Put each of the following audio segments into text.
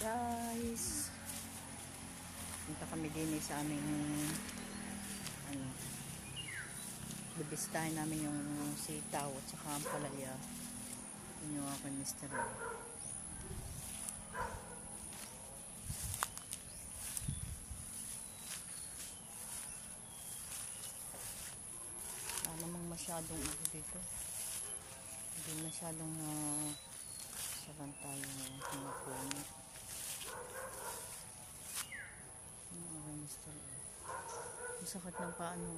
Guys, punta kami din sa aming ano, bibistahin namin yung sitaw at saka ang palaya. Yun yung aking mister. Wala namang masyadong ako dito. Hindi masyadong na saban tayo na hinapuno. Yung aking mister. Ang sakit ng paano.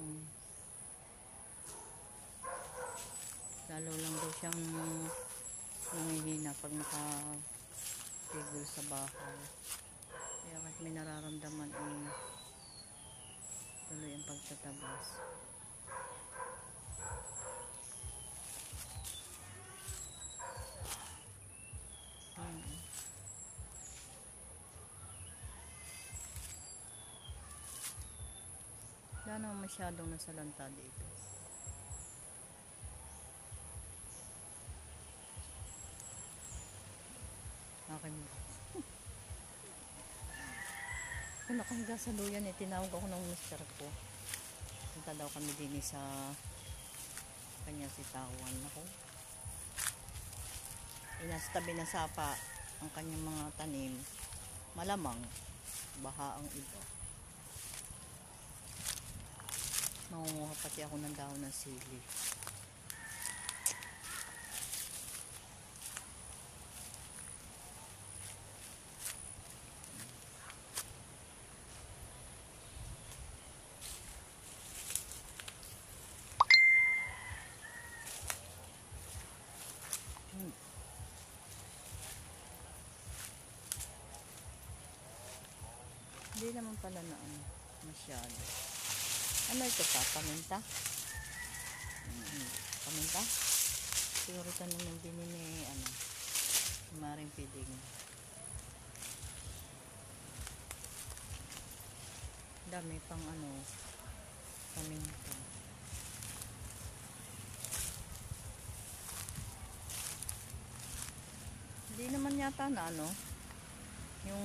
Lalo lang daw siyang humihina pag nakatigil sa bahay. Kaya kahit may nararamdaman tuloy ang pagtatabas. Wala naman masyadong nasalanta dito. Akin kung nakahiga sa luyan tinawag ako ng mister ko. Punta daw kami din sa kanya sitawan. Ako nasa tabi ng sapa ang kanyang mga tanim, malamang baha ang iba. Mangunguha pati ako ng dahon ng sili. Hindi naman pala na masyado. Ano ito pa? Paminta? Paminta? Siguro ito naman din ni maring piling. Dami pang paminta. Hindi naman yata na yung